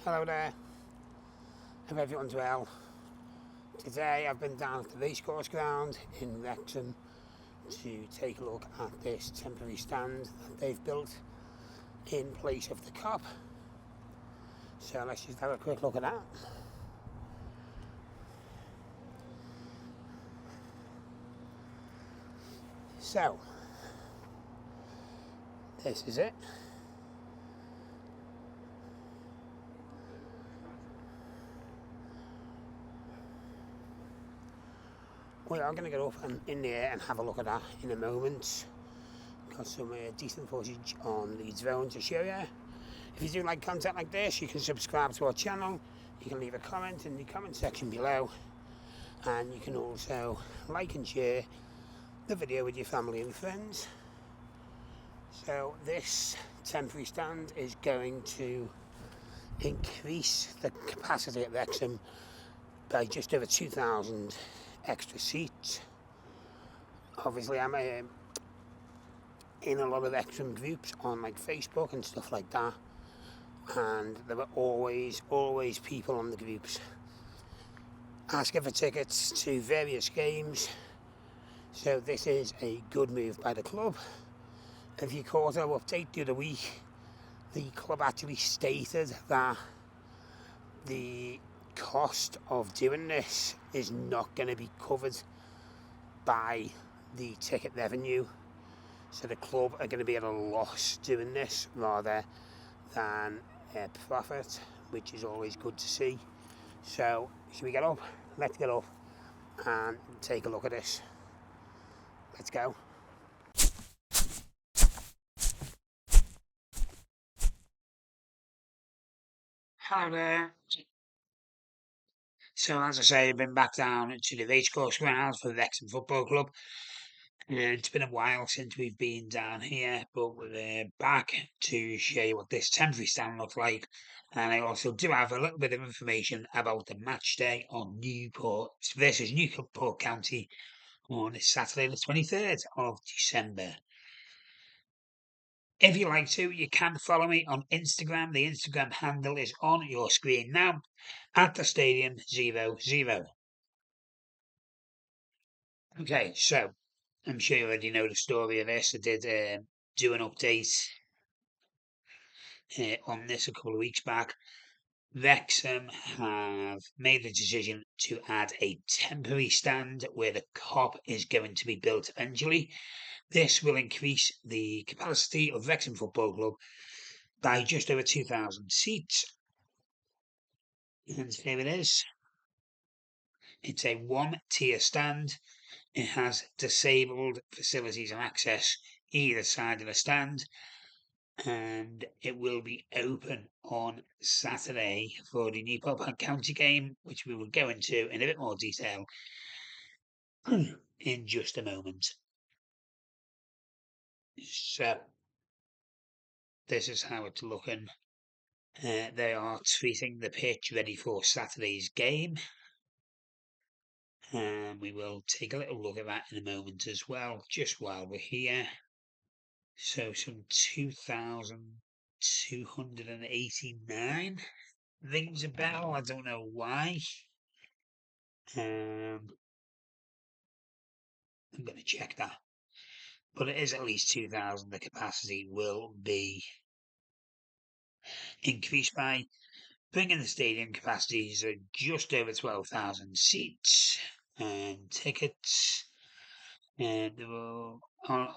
Hello there, hope everyone's well. Today I've been down at the Racecourse Ground in Wrexham to take a look at this temporary stand that they've built in place of the Cop. So let's just have a quick look at that. So, this is it. We are going to get up and in there and have a look at that in a moment. Got some decent footage on the drone to show you. If you do like content like this, you can subscribe to our channel. You can leave a comment in the comment section below, and you can also like and share the video with your family and friends. So this temporary stand is going to increase the capacity at Wrexham by just over 2,000 extra seats. Obviously I'm in a lot of Wrexham groups on like Facebook and stuff like that, and there were always people on the groups asking for tickets to various games. So this is a good move by the club. If you caught our update the other week, the club actually stated that the cost of doing this is not going to be covered by the ticket revenue. So the club are going to be at a loss doing this rather than a profit, which is always good to see. So should we get up? Let's get up and take a look at this. Let's go. Hello there. So as I say, I've been back down to the Racecourse Ground for the Wrexham Football Club. It's been a while since we've been down here, but we're back to show you what this temporary stand looks like. And I also do have a little bit of information about the match day on Newport versus Newport County on Saturday the 23rd of December. If you like to, you can follow me on Instagram. The Instagram handle is on your screen now, at the Stadium 00. Okay, so I'm sure you already know the story of this. I did do an update on this a couple of weeks back. Wrexham have made the decision to add a temporary stand where the Cop is going to be built eventually. This will increase the capacity of Wrexham Football Club by just over 2,000 seats. And here it is. It's a one-tier stand. It has disabled facilities and access either side of the stand, and it will be open on Saturday for the Newport County game, which we will go into in a bit more detail in just a moment. So, this is how it's looking. They are treating the pitch ready for Saturday's game, and we will take a little look at that in a moment as well, just while we're here. So some 2,289 rings a bell. I don't know why. I'm going to check that. But it is at least 2,000. The capacity will be increased by, bringing the stadium capacity to just over 12,000 seats. And tickets, there are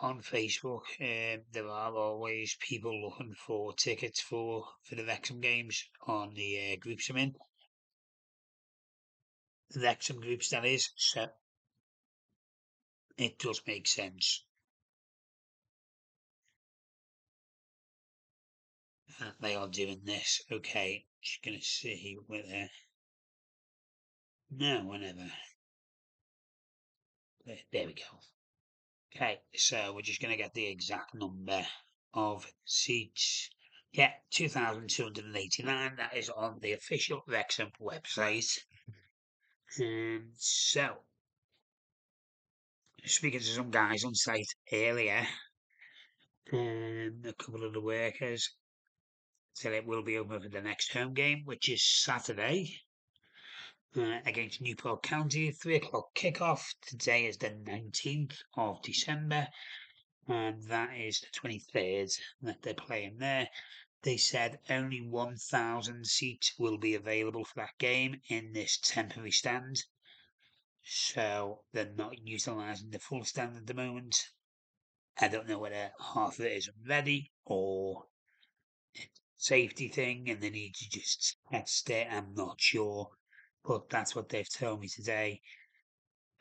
on Facebook. There are always people looking for tickets for the Wrexham games on the groups I'm in. The Wrexham groups, that is. So it does make sense. They are doing this. Okay, just gonna see whether. No, whenever. There we go. Okay, so we're just gonna get the exact number of seats. Yeah, 2,289. That is on the official Wrexham website. And so, speaking to some guys on site earlier, a couple of the workers, So it will be over for the next home game, which is Saturday against Newport County, 3 o'clock kickoff. Today is the 19th of December, and that is the 23rd that they're playing there. They said only 1,000 seats will be available for that game in this temporary stand. So they're not utilising the full stand at the moment. I don't know whether half of it is ready or safety thing and they need to just test it. I'm not sure, but that's what they've told me today.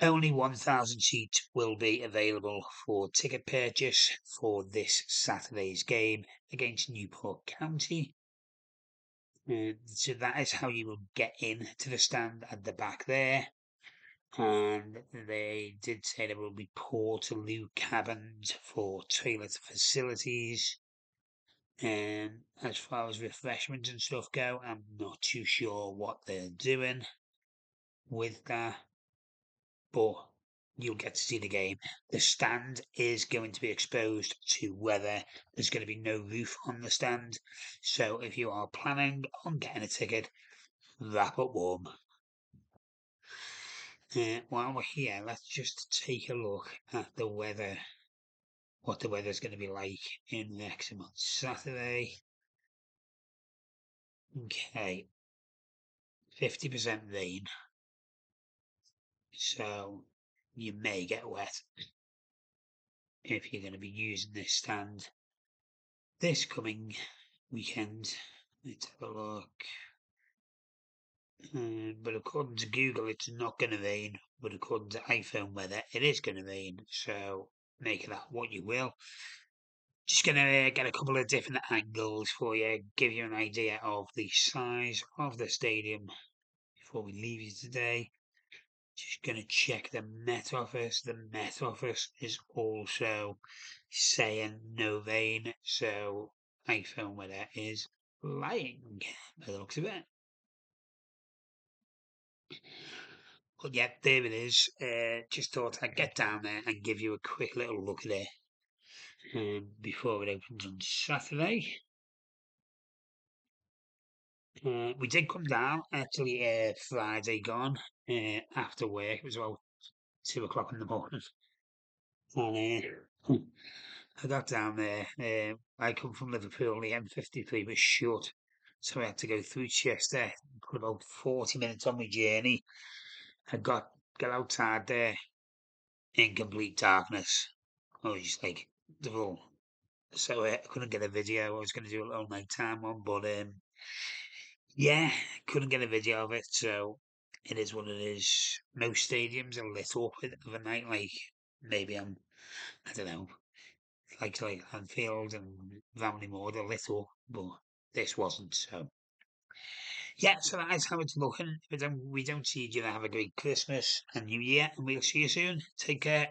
Only 1,000 seats will be available for ticket purchase for this Saturday's game against Newport County. So that is how you will get in to the stand at the back there. And they did say there will be Portaloo cabins for toilet facilities. And as far as refreshments and stuff go, I'm not too sure what they're doing with that, but you'll get to see the game. The stand is going to be exposed to weather. There's going to be no roof on the stand, so if you are planning on getting a ticket, wrap up warm. While we're here, let's just take a look at the weather, what the weather's going to be like in Wrexham on Saturday. Okay, 50% rain, so you may get wet if you're going to be using this stand this coming weekend. Let's have a look. But according to Google, it's not going to rain. But according to iPhone weather, it is going to rain. So make of that what you will. Just going to get a couple of different angles for you, give you an idea of the size of the stadium before we leave you today. Just going to check the Met Office. The Met Office is also saying no rain, so iPhone weather is lying by the looks of it. But yeah, there it is. Just thought I'd get down there and give you a quick little look at it before it opens on Saturday. We did come down actually Friday gone after work. It was about 2 o'clock in the morning. And I got down there. I come from Liverpool. The M53 was shut, so I had to go through Chester. Put about 40 minutes on my journey. I got outside there in complete darkness. I was just like, so I couldn't get a video. I was going to do a little nighttime one, but yeah, couldn't get a video of it. So it is what it is. Most stadiums are lit up of a night. Like maybe I don't know, like Anfield and Rowney Moore, they're lit up, but this wasn't. So yeah, so that is how it's looking. If we don't see you, have a great Christmas and New Year, and we'll see you soon. Take care.